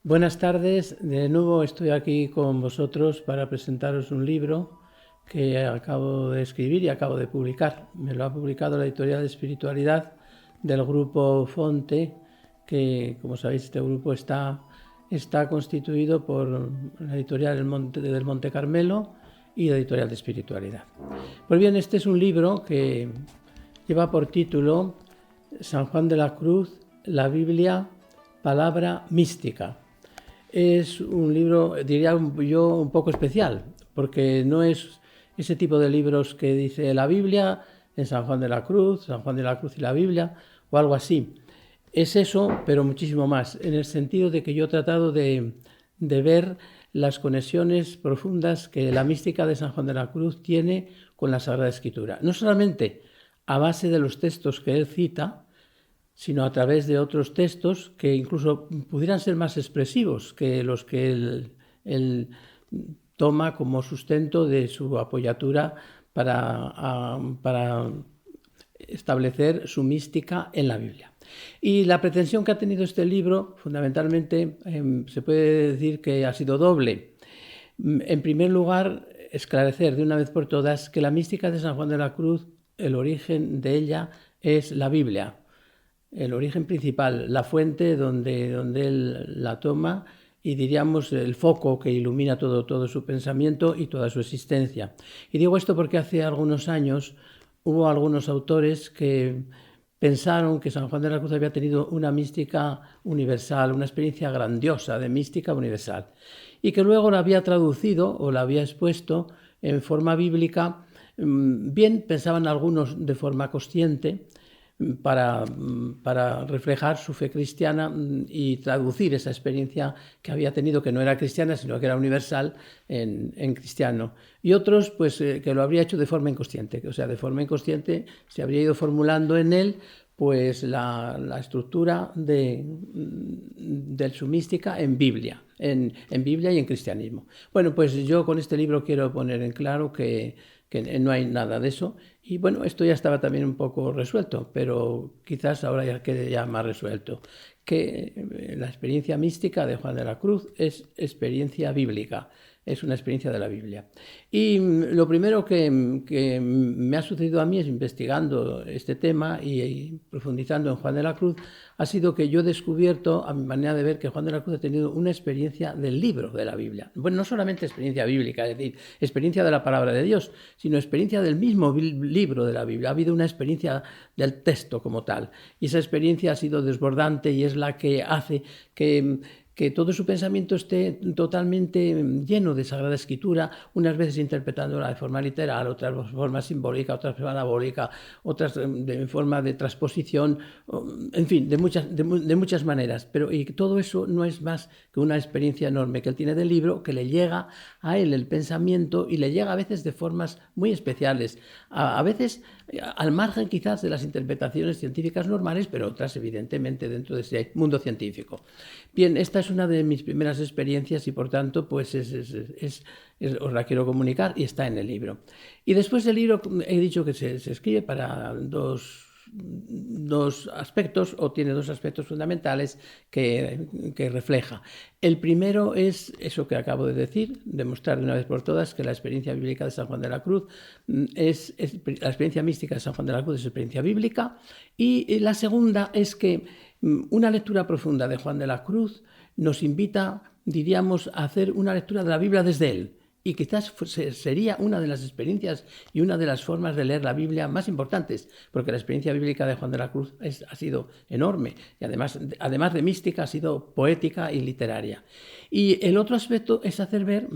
Buenas tardes, de nuevo estoy aquí con vosotros para presentaros un libro que acabo de escribir y acabo de publicar. Me lo ha publicado la editorial de Espiritualidad del grupo Fonte, que como sabéis este grupo está constituido por la editorial del Monte Carmelo y la editorial de Espiritualidad. Pues bien, este es un libro que lleva por título San Juan de la Cruz, la Biblia, palabra mística. Es un libro, diría yo, un poco especial, porque no es ese tipo de libros que dice la Biblia en San Juan de la Cruz y la Biblia, o algo así. Es eso, pero muchísimo más, en el sentido de que yo he tratado de ver las conexiones profundas que la mística de San Juan de la Cruz tiene con la Sagrada Escritura. No solamente a base de los textos que él cita, sino a través de otros textos que incluso pudieran ser más expresivos que los que él toma como sustento de su apoyatura para establecer su mística en la Biblia. Y la pretensión que ha tenido este libro, fundamentalmente, se puede decir que ha sido doble. En primer lugar, esclarecer de una vez por todas que la mística de San Juan de la Cruz, el origen de ella es la Biblia. El origen principal, la fuente donde él la toma y diríamos el foco que ilumina todo su pensamiento y toda su existencia. Y digo esto porque hace algunos años hubo algunos autores que pensaron que San Juan de la Cruz había tenido una mística universal, una experiencia grandiosa de mística universal, y que luego la había traducido o la había expuesto en forma bíblica. Bien, pensaban algunos de forma consciente, para reflejar su fe cristiana y traducir esa experiencia que había tenido, que no era cristiana, sino que era universal, en cristiano. Y otros, pues, que lo habría hecho de forma inconsciente, o sea, de forma inconsciente se habría ido formulando en él pues la estructura de su mística en Biblia, en Biblia y en cristianismo. Bueno, pues yo con este libro quiero poner en claro que no hay nada de eso. Y bueno, esto ya estaba también un poco resuelto, pero quizás ahora ya quede ya más resuelto, que la experiencia mística de Juan de la Cruz es experiencia bíblica, es una experiencia de la Biblia. Y lo primero que me ha sucedido a mí es investigando este tema y profundizando en Juan de la Cruz, ha sido que yo he descubierto, a mi manera de ver, que Juan de la Cruz ha tenido una experiencia del libro de la Biblia. Bueno, no solamente experiencia bíblica, es decir, experiencia de la palabra de Dios, sino experiencia del mismo libro de la Biblia. Ha habido una experiencia del texto como tal, y esa experiencia ha sido desbordante y es la que hace que todo su pensamiento esté totalmente lleno de Sagrada Escritura, unas veces interpretándola de forma literal, otras de forma simbólica, otras de forma parabólica, otras de forma de transposición, en fin, de muchas maneras. Pero y todo eso no es más que una experiencia enorme que él tiene del libro, que le llega a él el pensamiento y le llega a veces de formas muy especiales, a veces al margen quizás de las interpretaciones científicas normales, pero otras evidentemente dentro de ese mundo científico. Bien, esta es una de mis primeras experiencias y por tanto pues os la quiero comunicar y está en el libro. Y después del libro he dicho que se escribe para dos aspectos, o tiene dos aspectos fundamentales que refleja. El primero es eso que acabo de decir, demostrar de una vez por todas que la experiencia bíblica de San Juan de la Cruz la experiencia mística de San Juan de la Cruz es experiencia bíblica, y la segunda es que una lectura profunda de Juan de la Cruz nos invita, diríamos, a hacer una lectura de la Biblia desde él. Y quizás sería una de las experiencias y una de las formas de leer la Biblia más importantes, porque la experiencia bíblica de Juan de la Cruz ha sido enorme y además de mística ha sido poética y literaria. Y el otro aspecto es hacer ver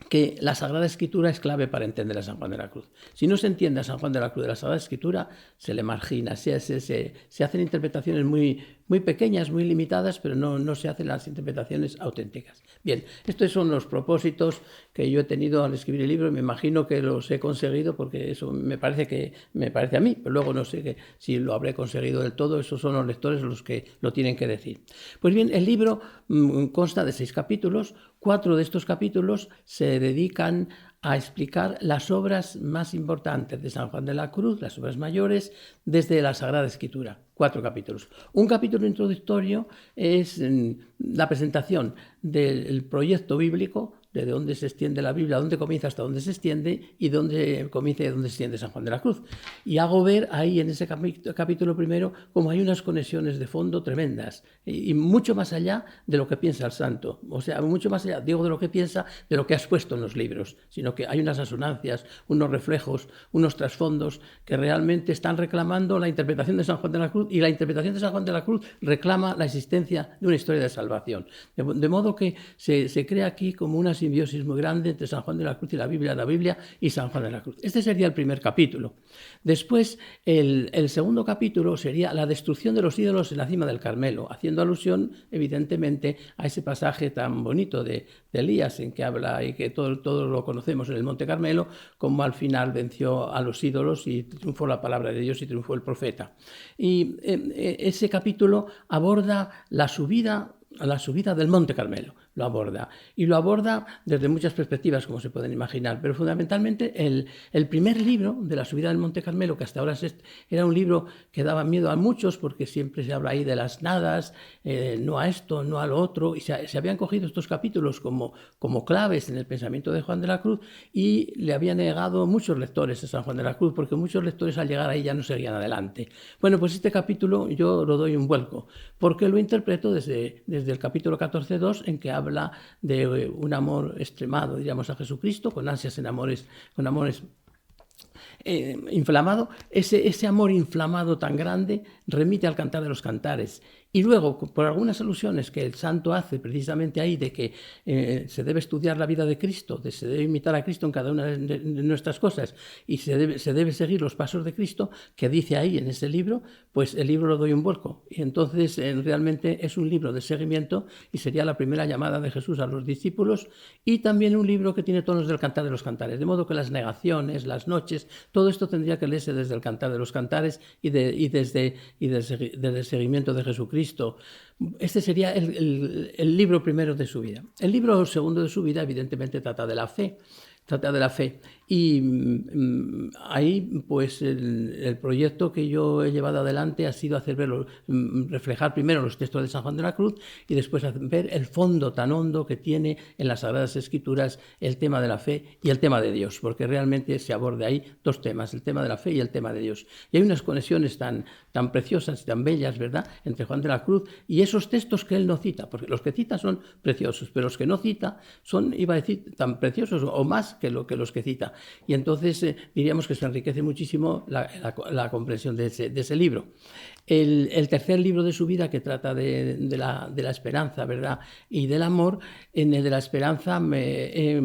que la Sagrada Escritura es clave para entender a San Juan de la Cruz. Si no se entiende a San Juan de la Cruz de la Sagrada Escritura, se le margina, se hacen interpretaciones muy pequeñas, muy limitadas, pero no se hacen las interpretaciones auténticas. Bien, estos son los propósitos que yo he tenido al escribir el libro y me imagino que los he conseguido, porque eso me parece a mí, pero luego no sé si lo habré conseguido del todo. Esos son los lectores los que lo tienen que decir. Pues bien, el libro consta de 6 capítulos. 4 de estos capítulos se dedican a explicar las obras más importantes de San Juan de la Cruz, las obras mayores, desde la Sagrada Escritura. 4 capítulos. Un capítulo introductorio es la presentación del proyecto bíblico, de dónde se extiende la Biblia, dónde comienza hasta dónde se extiende y dónde comienza y dónde se extiende San Juan de la Cruz. Y hago ver ahí en ese capítulo primero como hay unas conexiones de fondo tremendas y mucho más allá de lo que piensa el santo. O sea, mucho más allá, digo, de lo que piensa, de lo que has puesto en los libros, sino que hay unas asonancias, unos reflejos, unos trasfondos que realmente están reclamando la interpretación de San Juan de la Cruz, y la interpretación de San Juan de la Cruz reclama la existencia de una historia de salvación. De modo que se crea aquí como una simbiosis muy grande entre San Juan de la Cruz y la Biblia y San Juan de la Cruz. Este sería el primer capítulo. Después, el segundo capítulo sería la destrucción de los ídolos en la cima del Carmelo, haciendo alusión, evidentemente, a ese pasaje tan bonito de Elías, en que habla, y que todos lo conocemos, en el Monte Carmelo, como al final venció a los ídolos y triunfó la palabra de Dios y triunfó el profeta. Y ese capítulo aborda la subida del Monte Carmelo, lo aborda. Y lo aborda desde muchas perspectivas, como se pueden imaginar, pero fundamentalmente el primer libro de la subida del Monte Carmelo, que hasta ahora era un libro que daba miedo a muchos, porque siempre se habla ahí de las nadas, no a esto, no a lo otro, y se habían cogido estos capítulos como claves en el pensamiento de Juan de la Cruz, y le habían negado muchos lectores a San Juan de la Cruz, porque muchos lectores al llegar ahí ya no seguían adelante. Bueno, pues este capítulo yo lo doy un vuelco, porque lo interpreto desde el capítulo 14.2, en que habla de un amor extremado, diríamos, a Jesucristo, con ansias con amores inflamado. Ese amor inflamado tan grande remite al Cantar de los Cantares. Y luego, por algunas alusiones que el santo hace precisamente ahí, de que se debe estudiar la vida de Cristo, se debe imitar a Cristo en cada una de nuestras cosas, y se debe seguir los pasos de Cristo, que dice ahí en ese libro, pues el libro lo doy un vuelco. Y entonces realmente es un libro de seguimiento, y sería la primera llamada de Jesús a los discípulos, y también un libro que tiene tonos del Cantar de los Cantares, de modo que las negaciones, las noches, todo esto tendría que leerse desde el Cantar de los Cantares y desde el seguimiento de Jesucristo. Este sería el libro primero de su vida. El libro segundo de su vida, evidentemente, trata de la fe. Y ahí, pues, el proyecto que yo he llevado adelante ha sido hacer reflejar primero los textos de San Juan de la Cruz, y después ver el fondo tan hondo que tiene en las Sagradas Escrituras el tema de la fe y el tema de Dios, porque realmente se aborda ahí dos temas, el tema de la fe y el tema de Dios. Y hay unas conexiones tan preciosas y tan bellas, ¿verdad?, entre Juan de la Cruz y esos textos que él no cita, porque los que cita son preciosos, pero los que no cita son, iba a decir, tan preciosos o más que los que cita. Y entonces diríamos que se enriquece muchísimo la comprensión de ese libro. El tercer libro de su vida, que trata de la esperanza, ¿verdad?, y del amor, en el de la esperanza me he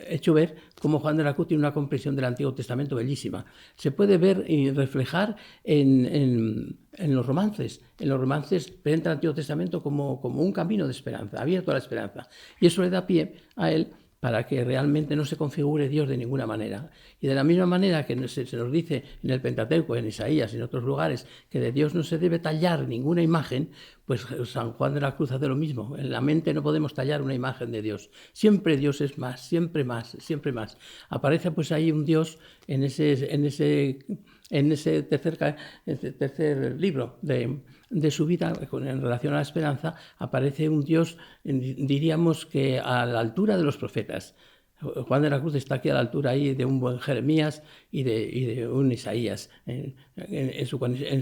hecho ver cómo Juan de la Cruz tiene una comprensión del Antiguo Testamento bellísima. Se puede ver y reflejar en los romances. En los romances presenta el Antiguo Testamento como un camino de esperanza, abierto a la esperanza. Y eso le da pie a él para que realmente no se configure Dios de ninguna manera. Y de la misma manera que se nos dice en el Pentateuco, en Isaías y en otros lugares, que de Dios no se debe tallar ninguna imagen, pues San Juan de la Cruz hace lo mismo. En la mente no podemos tallar una imagen de Dios. Siempre Dios es más, siempre más, siempre más. Aparece pues ahí un Dios en ese tercer libro de su vida, en relación a la esperanza, aparece un Dios, diríamos que a la altura de los profetas. Juan de la Cruz está aquí a la altura ahí de un buen Jeremías y de un Isaías, en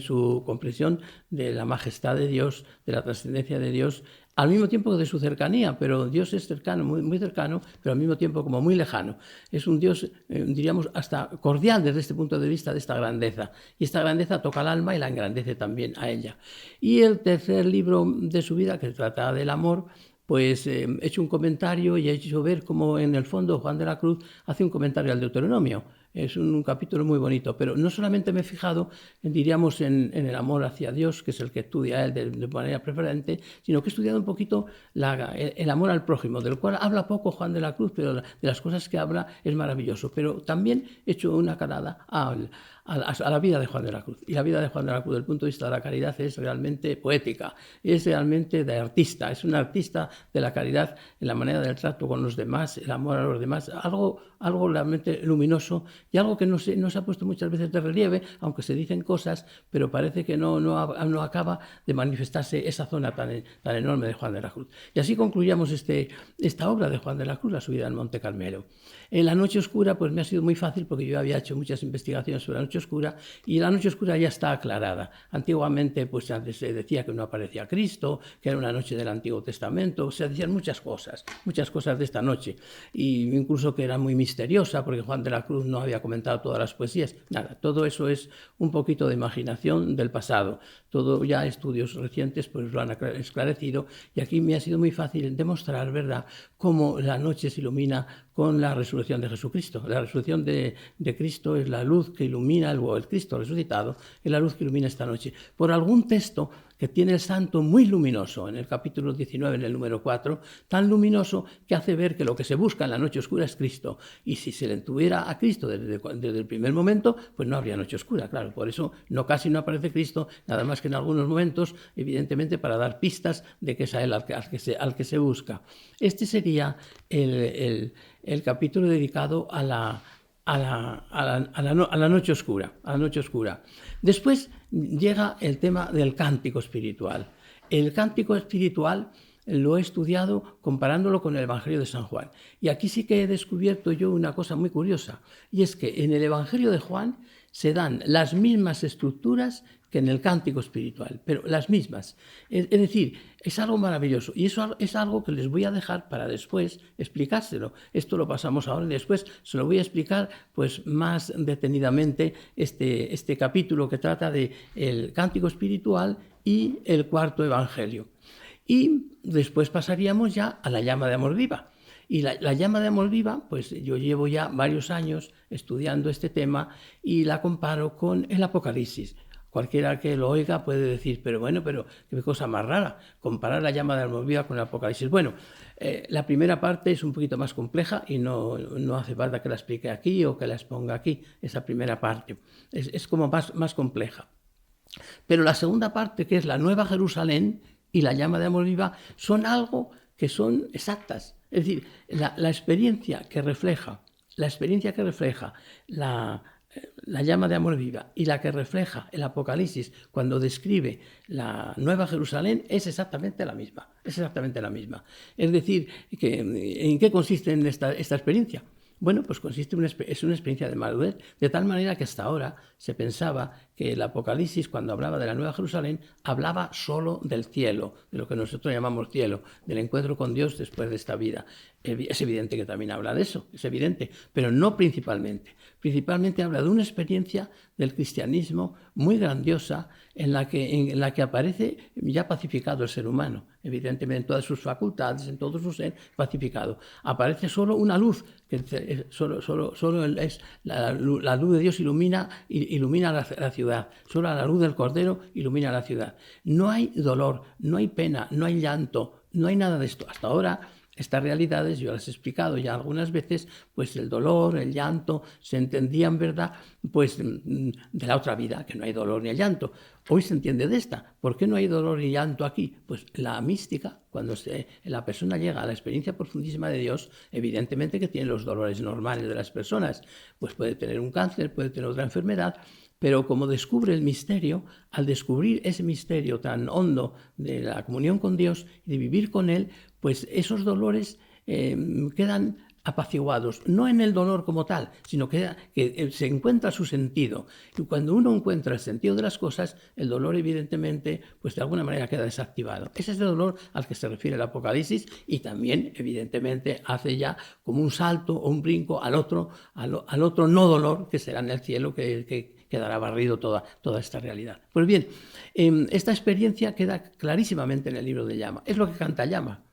su comprensión de la majestad de Dios, de la trascendencia de Dios, al mismo tiempo de su cercanía, pero Dios es cercano, muy, muy cercano, pero al mismo tiempo como muy lejano. Es un Dios, diríamos, hasta cordial desde este punto de vista de esta grandeza. Y esta grandeza toca al alma y la engrandece también a ella. Y el tercer libro de su vida, que trata del amor, pues he hecho un comentario y he hecho ver cómo en el fondo Juan de la Cruz hace un comentario al Deuteronomio. Es un capítulo muy bonito, pero no solamente me he fijado, diríamos, en el amor hacia Dios, que es el que estudia él de manera preferente, sino que he estudiado un poquito el amor al prójimo, del cual habla poco Juan de la Cruz, pero de las cosas que habla es maravilloso. Pero también he hecho una calada a la vida de Juan de la Cruz. Y la vida de Juan de la Cruz, desde el punto de vista de la caridad, es realmente poética, es realmente de artista, es un artista de la caridad en la manera del trato con los demás, el amor a los demás, algo realmente luminoso y algo que no se ha puesto muchas veces de relieve, aunque se dicen cosas, pero parece que no acaba de manifestarse esa zona tan enorme de Juan de la Cruz. Y así concluyamos esta obra de Juan de la Cruz, la subida al Monte Carmelo. En la noche oscura pues me ha sido muy fácil porque yo había hecho muchas investigaciones sobre la noche oscura y la noche oscura ya está aclarada. Antiguamente pues antes se decía que no aparecía Cristo, que era una noche del Antiguo Testamento, se decían muchas cosas de esta noche, y incluso que era muy misteriosa porque Juan de la Cruz no había comentado todas las poesías. Nada, todo eso es un poquito de imaginación del pasado. Todo ya estudios recientes pues lo han esclarecido y aquí me ha sido muy fácil demostrar, ¿verdad?, cómo la noche se ilumina con la resurrección de Jesucristo. La resurrección de Cristo es la luz que ilumina, el Cristo resucitado, es la luz que ilumina esta noche. Por algún texto que tiene el santo muy luminoso, en el capítulo 19, en el número 4, tan luminoso que hace ver que lo que se busca en la noche oscura es Cristo. Y si se le tuviera a Cristo desde el primer momento, pues no habría noche oscura, claro. Por eso casi no aparece Cristo, nada más que en algunos momentos, evidentemente para dar pistas de que es a él al que se busca. Este sería el capítulo dedicado a la noche oscura. Después llega el tema del cántico espiritual. El cántico espiritual lo he estudiado comparándolo con el Evangelio de San Juan. Y aquí sí que he descubierto yo una cosa muy curiosa, y es que en el Evangelio de Juan se dan las mismas estructuras que en el cántico espiritual, pero las mismas. Es decir, es algo maravilloso y eso es algo que les voy a dejar para después explicárselo. Esto lo pasamos ahora y después se lo voy a explicar pues más detenidamente este capítulo que trata de el cántico espiritual y el cuarto evangelio. Y después pasaríamos ya a la llama de amor viva. Y la llama de amor viva, pues yo llevo ya varios años estudiando este tema y la comparo con el Apocalipsis. Cualquiera que lo oiga puede decir, pero qué cosa más rara, comparar la llama de amor viva con el Apocalipsis. Bueno, la primera parte es un poquito más compleja y no hace falta que la explique aquí o que la exponga aquí, esa primera parte. Es como más compleja. Pero la segunda parte, que es la Nueva Jerusalén y la llama de amor viva, son algo que son exactas. Es decir, la experiencia que refleja la llama de amor viva y la que refleja el Apocalipsis cuando describe la Nueva Jerusalén es exactamente la misma. Es decir, ¿en qué consiste esta experiencia? Bueno, pues es una experiencia de madurez, de tal manera que hasta ahora se pensaba que el Apocalipsis, cuando hablaba de la Nueva Jerusalén, hablaba solo del cielo, de lo que nosotros llamamos cielo, del encuentro con Dios después de esta vida. Es evidente que también habla de eso, es evidente, pero no principalmente. Principalmente habla de una experiencia del cristianismo muy grandiosa en la que aparece ya pacificado el ser humano, evidentemente en todas sus facultades, en todo su ser pacificado. Aparece solo una luz, que solo es la luz de Dios ilumina la ciudad, solo la luz del Cordero ilumina la ciudad. No hay dolor, no hay pena, no hay llanto, no hay nada de esto. Hasta ahora estas realidades, yo las he explicado ya algunas veces, pues el dolor, el llanto, se entendían, ¿verdad?, pues de la otra vida, que no hay dolor ni llanto. Hoy se entiende de esta. ¿Por qué no hay dolor ni llanto aquí? Pues la mística, cuando la persona llega a la experiencia profundísima de Dios, evidentemente que tiene los dolores normales de las personas. Pues puede tener un cáncer, puede tener otra enfermedad, pero como descubre el misterio, al descubrir ese misterio tan hondo de la comunión con Dios y de vivir con Él, pues esos dolores quedan apaciguados, no en el dolor como tal, sino que se encuentra su sentido. Y cuando uno encuentra el sentido de las cosas, el dolor evidentemente, pues de alguna manera queda desactivado. Ese es el dolor al que se refiere el Apocalipsis y también evidentemente hace ya como un salto o un brinco al otro no dolor que será en el cielo, que quedará barrido toda esta realidad. Pues bien, esta experiencia queda clarísimamente en el libro de Llama. Es lo que canta Llama.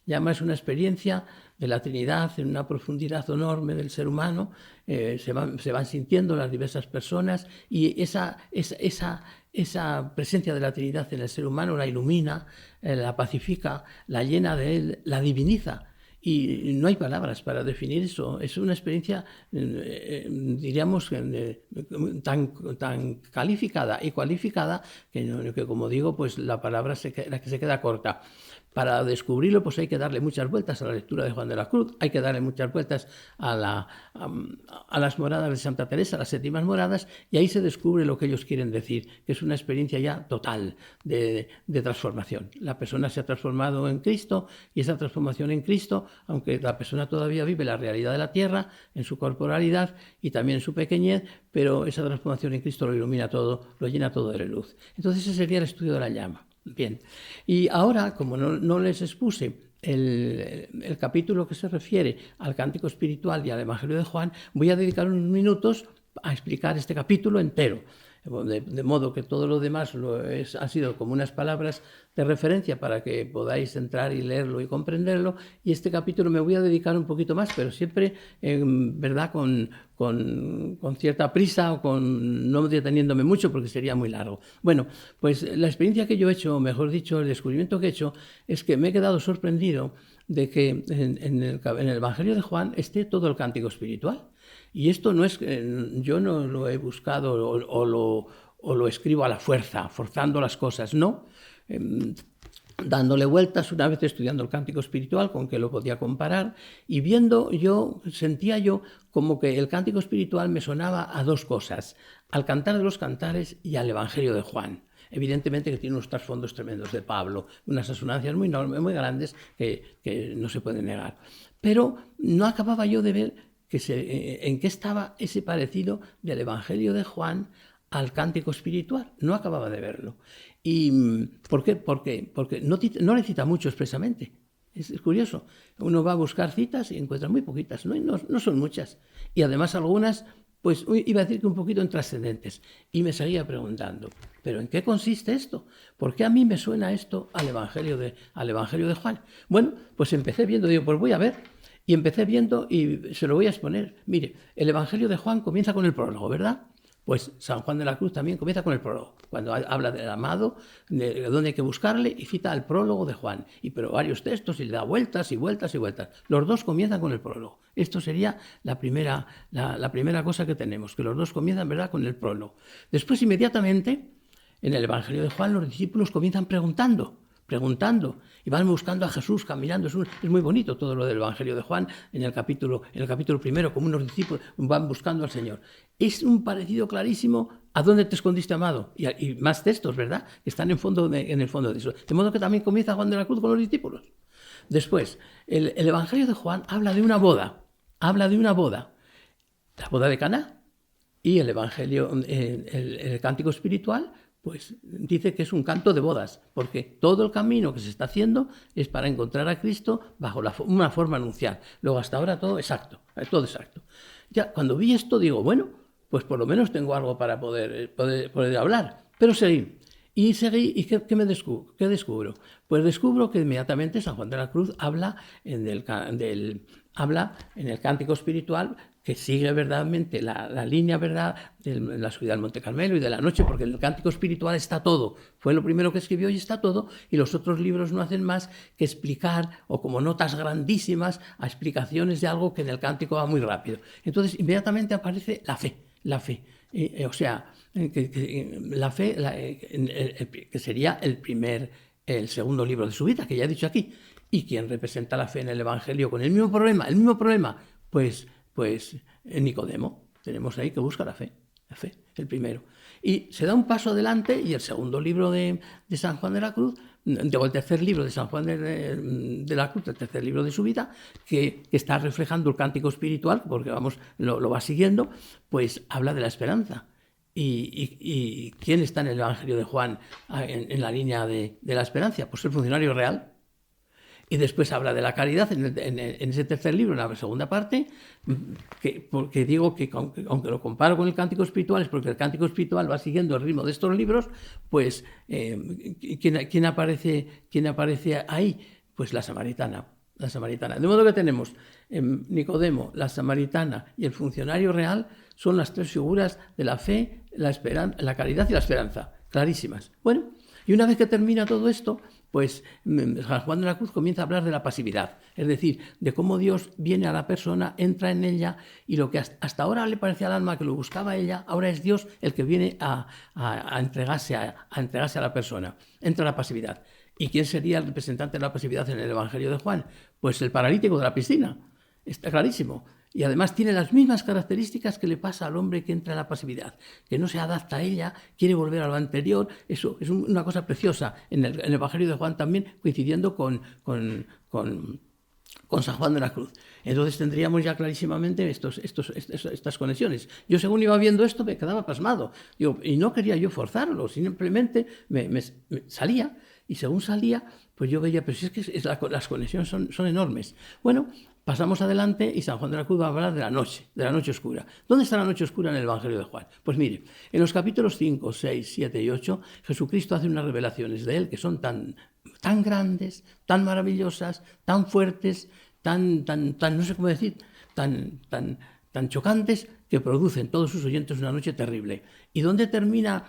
Llama es una experiencia de la Trinidad en una profundidad enorme del ser humano. Se van sintiendo las diversas personas y esa presencia de la Trinidad en el ser humano la ilumina, la pacifica, la llena de él, la diviniza. Y no hay palabras para definir eso. Es una experiencia, diríamos, tan calificada y cualificada que, como digo, pues la palabra se queda corta. Para descubrirlo, pues hay que darle muchas vueltas a la lectura de Juan de la Cruz, hay que darle muchas vueltas a las moradas de Santa Teresa, las séptimas moradas, y ahí se descubre lo que ellos quieren decir, que es una experiencia ya total de transformación. La persona se ha transformado en Cristo, y esa transformación en Cristo, aunque la persona todavía vive la realidad de la tierra, en su corporalidad y también en su pequeñez, pero esa transformación en Cristo lo ilumina todo, lo llena todo de luz. Entonces ese sería el estudio de la llama. Bien, y ahora, como no les expuse el capítulo que se refiere al cántico espiritual y al Evangelio de Juan, voy a dedicar unos minutos a explicar este capítulo entero. De modo que todo lo demás han sido como unas palabras de referencia para que podáis entrar y leerlo y comprenderlo, y este capítulo me voy a dedicar un poquito más, pero siempre verdad con cierta prisa o no deteniéndome mucho porque sería muy largo. Bueno, pues la experiencia que yo he hecho, mejor dicho, el descubrimiento que he hecho, es que me he quedado sorprendido de que en el Evangelio de Juan esté todo el cántico espiritual. Y esto no es, yo no lo he buscado o lo escribo a la fuerza, forzando las cosas, no. Dándole vueltas, una vez estudiando el cántico espiritual, con que lo podía comparar, y sentía yo como que el cántico espiritual me sonaba a dos cosas, al Cantar de los Cantares y al Evangelio de Juan. Evidentemente que tiene unos trasfondos tremendos de Pablo, unas asonancias muy enormes, muy grandes, que no se pueden negar. Pero no acababa yo de ver en qué estaba ese parecido del Evangelio de Juan al cántico espiritual. No acababa de verlo. ¿Y por qué? Porque no le cita mucho expresamente. Es curioso. Uno va a buscar citas y encuentra muy poquitas, no son muchas. Y además algunas, pues iba a decir que un poquito intrascendentes. Y me seguía preguntando, ¿pero en qué consiste esto? ¿Por qué a mí me suena esto al Evangelio de Juan? Bueno, pues empecé viendo, digo, pues voy a ver. Y empecé viendo y se lo voy a exponer. Mire, el Evangelio de Juan comienza con el prólogo, ¿verdad? Pues San Juan de la Cruz también comienza con el prólogo. Cuando habla del amado, de dónde hay que buscarle, y cita el prólogo de Juan. Pero varios textos y le da vueltas y vueltas y vueltas. Los dos comienzan con el prólogo. Esto sería la primera cosa que tenemos, que los dos comienzan, ¿verdad?, con el prólogo. Después, inmediatamente, en el Evangelio de Juan, los discípulos comienzan preguntando, y van buscando a Jesús caminando. Es muy bonito todo lo del Evangelio de Juan en el capítulo primero, como unos discípulos van buscando al Señor. Es un parecido clarísimo a ¿dónde te escondiste, amado? Y más textos, ¿verdad?, que están en el fondo de eso. De modo que también comienza Juan de la Cruz con los discípulos. Después, el Evangelio de Juan habla de una boda, la boda de Caná, y el Evangelio, el cántico espiritual, pues dice que es un canto de bodas, porque todo el camino que se está haciendo es para encontrar a Cristo bajo una forma anunciada. Luego hasta ahora todo exacto. Ya cuando vi esto digo, bueno, pues por lo menos tengo algo para poder hablar. Pero seguí, ¿y qué descubro? Pues descubro que inmediatamente San Juan de la Cruz habla en el cántico espiritual, que sigue verdaderamente la línea, ¿verdad?, de la subida al Monte Carmelo y de la noche, porque en el cántico espiritual está todo. Fue lo primero que escribió y está todo, y los otros libros no hacen más que explicar, o como notas grandísimas, a explicaciones de algo que en el cántico va muy rápido. Entonces, inmediatamente aparece la fe. La fe, que sería el segundo libro de su vida, que ya he dicho aquí. ¿Y quién representa la fe en el Evangelio con el mismo problema? Pues Nicodemo. Tenemos ahí que busca la fe, el primero. Y se da un paso adelante, y el segundo libro de San Juan de la Cruz, el tercer libro de San Juan de la Cruz, el tercer libro de su vida, que está reflejando el cántico espiritual, porque lo va siguiendo, pues habla de la esperanza. ¿Y quién está en el Evangelio de Juan en la línea de la esperanza? Pues el funcionario real. Y después habla de la caridad en ese tercer libro, en la segunda parte, porque digo que aunque lo comparo con el cántico espiritual, es porque el cántico espiritual va siguiendo el ritmo de estos libros, pues ¿quién aparece ahí? Pues la samaritana. La samaritana. De modo que tenemos Nicodemo, la samaritana y el funcionario real son las tres figuras de la fe, la esperanza, la caridad y la esperanza, clarísimas. Bueno, y una vez que termina todo esto, pues San Juan de la Cruz comienza a hablar de la pasividad, es decir, de cómo Dios viene a la persona, entra en ella, y lo que hasta ahora le parecía al alma que lo buscaba ella, ahora es Dios el que viene a entregarse a la persona. Entra la pasividad. ¿Y quién sería el representante de la pasividad en el Evangelio de Juan? Pues el paralítico de la piscina. Está clarísimo. Y además tiene las mismas características que le pasa al hombre que entra en la pasividad, que no se adapta a ella, quiere volver a lo anterior. Eso es una cosa preciosa en el Evangelio de Juan también, coincidiendo con San Juan de la Cruz. Entonces tendríamos ya clarísimamente estas conexiones. Yo según iba viendo esto me quedaba pasmado. Y no quería yo forzarlo, simplemente me salía. Y según salía, pues yo veía, pero si es que las conexiones son enormes. Bueno, pasamos adelante y San Juan de la Cruz va a hablar de la noche oscura. ¿Dónde está la noche oscura en el Evangelio de Juan? Pues mire, en los capítulos 5, 6, 7 y 8, Jesucristo hace unas revelaciones de él que son tan grandes, tan maravillosas, tan fuertes, tan no sé cómo decir, tan chocantes, que producen todos sus oyentes una noche terrible. ¿Y dónde termina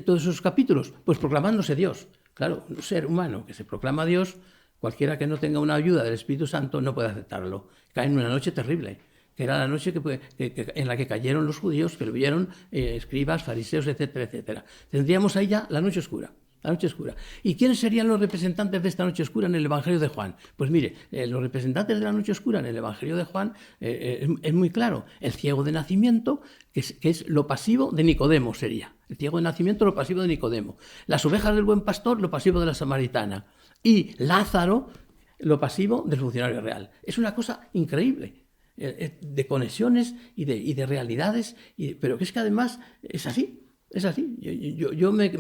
todos esos capítulos? Pues proclamándose Dios. Claro, un ser humano que se proclama Dios, cualquiera que no tenga una ayuda del Espíritu Santo no puede aceptarlo. Cae en una noche terrible, que era la noche en la que cayeron los judíos, que lo vieron escribas, fariseos, etcétera, etcétera. Tendríamos ahí ya la noche oscura. La noche oscura. ¿Y quiénes serían los representantes de esta noche oscura en el Evangelio de Juan? Pues mire, los representantes de la noche oscura en el Evangelio de Juan es muy claro. El ciego de nacimiento, que es lo pasivo de Nicodemo sería. El ciego de nacimiento, lo pasivo de Nicodemo. Las ovejas del buen pastor, lo pasivo de la samaritana. Y Lázaro, lo pasivo del funcionario real. Es una cosa increíble, de conexiones y de realidades, pero que es que además es así. Es así, yo me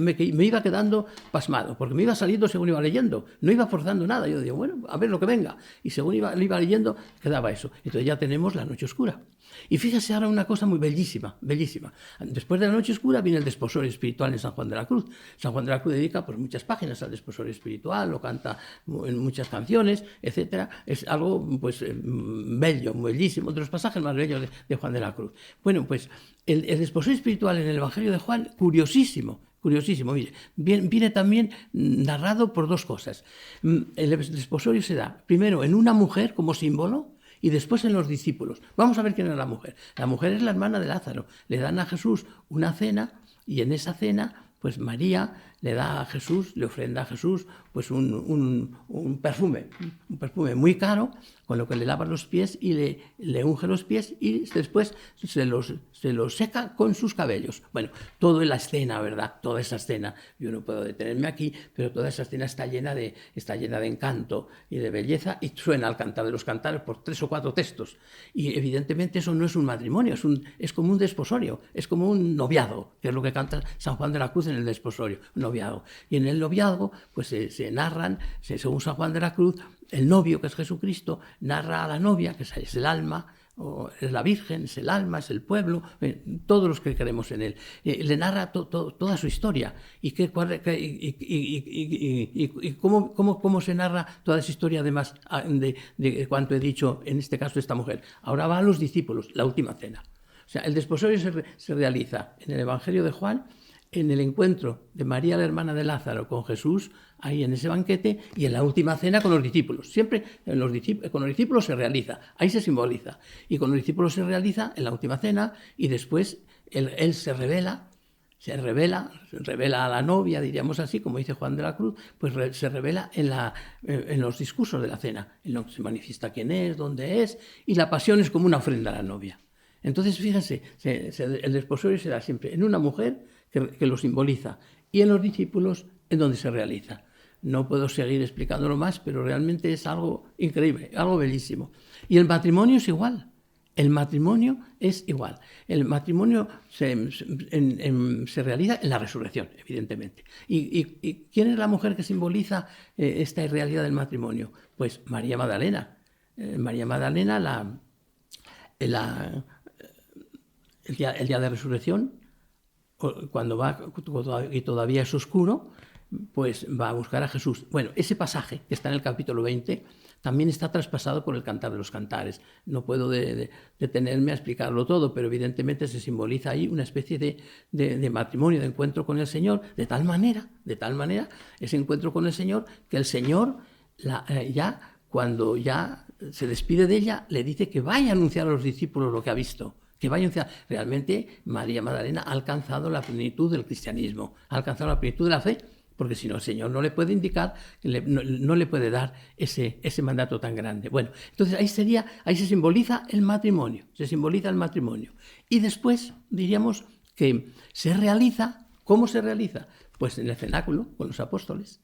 iba quedando pasmado, porque me iba saliendo según iba leyendo, no iba forzando nada, yo digo, bueno, a ver lo que venga, y según iba leyendo, quedaba eso. Entonces ya tenemos la noche oscura. Y fíjese ahora una cosa muy bellísima, bellísima. Después de la noche oscura viene el desposorio espiritual en San Juan de la Cruz. San Juan de la Cruz dedica pues, muchas páginas al desposorio espiritual, lo canta en muchas canciones, etcétera. Es algo pues bello, bellísimo, de los pasajes más bellos de Juan de la Cruz. Bueno, pues el desposorio espiritual en el Evangelio de Juan, curiosísimo, mire, viene también narrado por dos cosas. El desposorio se da primero en una mujer como símbolo y después en los discípulos. Vamos a ver quién es la mujer. La mujer es la hermana de Lázaro. Le dan a Jesús una cena y en esa cena pues María le da a Jesús, le ofrenda a Jesús pues un perfume muy caro, con lo que le lava los pies y le unge los pies y después se los seca con sus cabellos. Bueno, toda la escena, ¿verdad? Toda esa escena, yo no puedo detenerme aquí, pero toda esa escena está llena de encanto y de belleza y suena al cantar de los cantares por 3 o 4 textos. Y evidentemente eso no es un matrimonio, es como un desposorio, es como un noviado, que es lo que canta San Juan de la Cruz en el desposorio, un noviado. Y en el noviazgo pues se narran, según San Juan de la Cruz, el novio, que es Jesucristo, narra a la novia, que es el alma, o es la Virgen, es el alma, es el pueblo, todos los que creemos en él. Le narra toda su historia. ¿Y cómo se narra toda esa historia, además de cuanto he dicho, en este caso, de esta mujer? Ahora va a los discípulos, la última cena. O sea, el desposorio se realiza en el Evangelio de Juan, en el encuentro de María, la hermana de Lázaro, con Jesús, ahí en ese banquete, y en la última cena con los discípulos. Siempre con los discípulos se realiza, ahí se simboliza. Y con los discípulos se realiza en la última cena, y después él se revela a la novia, diríamos así, como dice Juan de la Cruz, pues se revela en los discursos de la cena, en lo que se manifiesta quién es, dónde es, y la pasión es como una ofrenda a la novia. Entonces, fíjense, el desposorio se da siempre en una mujer que lo simboliza y en los discípulos en donde se realiza. No puedo seguir explicándolo más, pero realmente es algo increíble, algo bellísimo. Y el matrimonio es igual. El matrimonio es igual. El matrimonio se realiza en la resurrección, evidentemente. ¿Y quién es la mujer que simboliza esta realidad del matrimonio? Pues María Magdalena. María Magdalena, el día de resurrección, cuando va y todavía es oscuro, pues va a buscar a Jesús. Bueno, ese pasaje que está en el capítulo 20 también está traspasado por el Cantar de los Cantares. No puedo detenerme a explicarlo todo, pero evidentemente se simboliza ahí una especie de matrimonio, de encuentro con el Señor, de tal manera, ese encuentro con el Señor, que el Señor cuando ya se despide de ella, le dice que vaya a anunciar a los discípulos lo que ha visto. Que vaya a anunciar. Realmente María Magdalena ha alcanzado la plenitud del cristianismo, ha alcanzado la plenitud de la fe, porque si no el Señor no le puede indicar, no le puede dar ese mandato tan grande. Bueno, entonces ahí se simboliza el matrimonio, Y después diríamos que se realiza, ¿cómo se realiza? Pues en el cenáculo, con los apóstoles.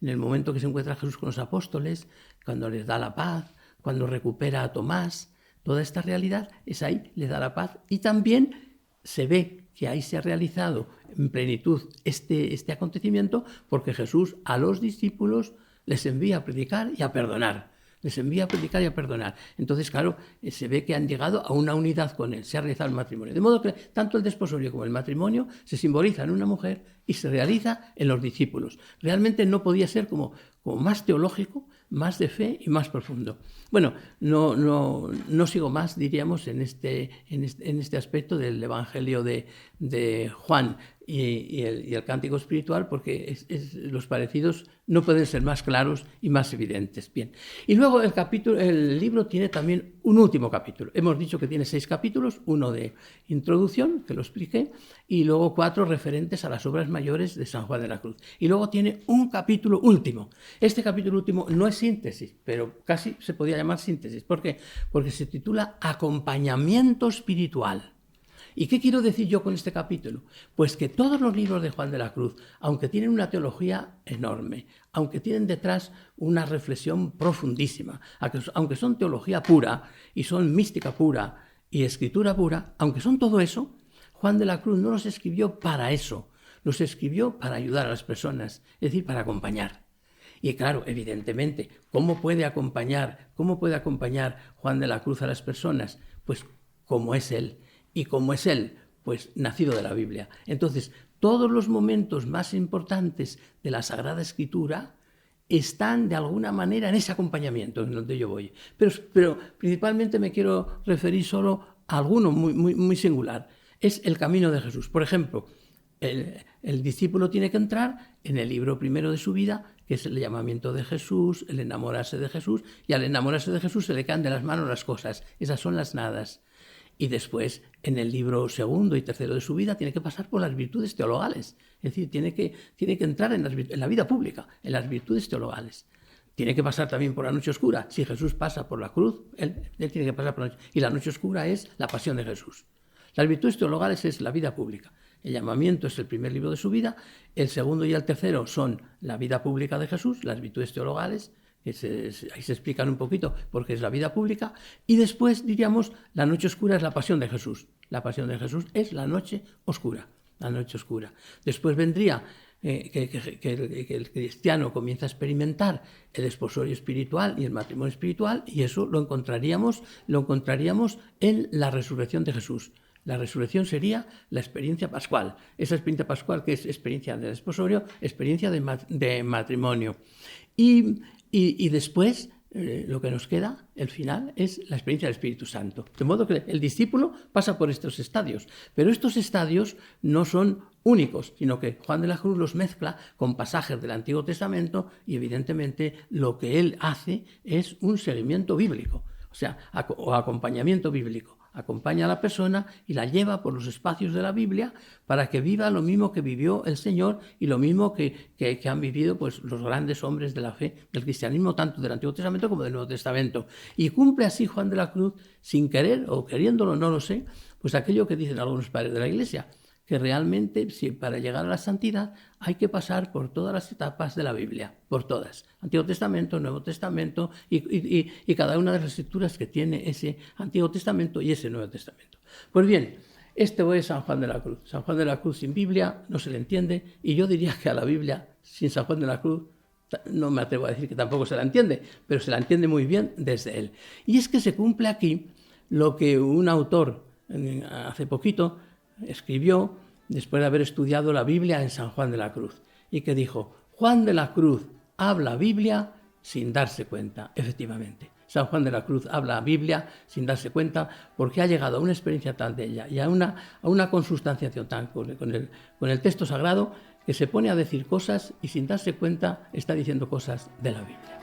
En el momento que se encuentra Jesús con los apóstoles, cuando les da la paz, cuando recupera a Tomás, toda esta realidad es ahí, le da la paz. Y también se ve que ahí se ha realizado en plenitud este acontecimiento, porque Jesús a los discípulos les envía a predicar y a perdonar. Entonces, claro, se ve que han llegado a una unidad con él, se ha realizado el matrimonio. De modo que tanto el desposorio como el matrimonio se simboliza en una mujer y se realiza en los discípulos. Realmente no podía ser como más teológico, más de fe y más profundo. Bueno, no sigo más, diríamos, en este aspecto del Evangelio de Juan y el cántico espiritual, porque los parecidos no pueden ser más claros y más evidentes. Bien. Y luego el libro tiene también un último capítulo. Hemos dicho que tiene 6 capítulos, uno de introducción, que lo expliqué, y luego 4 referentes a las obras mayores de San Juan de la Cruz. Y luego tiene un capítulo último. Este capítulo último no es síntesis, pero casi se podría llamar síntesis. ¿Por qué? Porque se titula Acompañamiento espiritual. ¿Y qué quiero decir yo con este capítulo? Pues que todos los libros de Juan de la Cruz, aunque tienen una teología enorme, aunque tienen detrás una reflexión profundísima, aunque son teología pura y son mística pura y escritura pura, aunque son todo eso, Juan de la Cruz no los escribió para eso, los escribió para ayudar a las personas, es decir, para acompañar. Y claro, evidentemente, ¿cómo puede acompañar Juan de la Cruz a las personas? Pues como es él. Y como es él, pues nacido de la Biblia. Entonces, todos los momentos más importantes de la Sagrada Escritura están de alguna manera en ese acompañamiento en donde yo voy. Pero principalmente me quiero referir solo a alguno muy singular. Es el camino de Jesús. Por ejemplo, el discípulo tiene que entrar en el libro primero de su vida, que es el llamamiento de Jesús, el enamorarse de Jesús, y al enamorarse de Jesús se le caen de las manos las cosas. Esas son las nadas. Y después, en el libro segundo y tercero de su vida, tiene que pasar por las virtudes teologales. Es decir, tiene que entrar en la vida pública, en las virtudes teologales. Tiene que pasar también por la noche oscura. Si Jesús pasa por la cruz, él tiene que pasar por la noche. Y la noche oscura es la pasión de Jesús. Las virtudes teologales es la vida pública. El llamamiento es el primer libro de su vida. El segundo y el tercero son la vida pública de Jesús, las virtudes teologales. Ahí se explican un poquito porque es la vida pública. Y después, diríamos, la noche oscura es la pasión de Jesús. La pasión de Jesús es la noche oscura. Después vendría que el cristiano comienza a experimentar el desposorio espiritual y el matrimonio espiritual, y eso lo encontraríamos en la resurrección de Jesús. La resurrección sería la experiencia pascual. Esa experiencia pascual, que es experiencia de desposorio, experiencia de matrimonio. Y después, lo que nos queda, el final, es la experiencia del Espíritu Santo. De modo que el discípulo pasa por estos estadios, pero estos estadios no son únicos, sino que Juan de la Cruz los mezcla con pasajes del Antiguo Testamento y evidentemente lo que él hace es un seguimiento bíblico, o acompañamiento bíblico. Acompaña a la persona y la lleva por los espacios de la Biblia para que viva lo mismo que vivió el Señor y lo mismo que han vivido pues, los grandes hombres de la fe del cristianismo, tanto del Antiguo Testamento como del Nuevo Testamento. Y cumple así Juan de la Cruz, sin querer o queriéndolo, no lo sé, pues aquello que dicen algunos padres de la Iglesia, que realmente para llegar a la santidad hay que pasar por todas las etapas de la Biblia, por todas. Antiguo Testamento, Nuevo Testamento y cada una de las escrituras que tiene ese Antiguo Testamento y ese Nuevo Testamento. Pues bien, este es San Juan de la Cruz. San Juan de la Cruz sin Biblia no se le entiende, y yo diría que a la Biblia sin San Juan de la Cruz no me atrevo a decir que tampoco se la entiende, pero se la entiende muy bien desde él. Y es que se cumple aquí lo que un autor hace poquito escribió después de haber estudiado la Biblia en San Juan de la Cruz, y que dijo: Juan de la Cruz habla Biblia sin darse cuenta, efectivamente. San Juan de la Cruz habla Biblia sin darse cuenta porque ha llegado a una experiencia tal de ella y a una consustanciación tal con el texto sagrado que se pone a decir cosas y sin darse cuenta está diciendo cosas de la Biblia.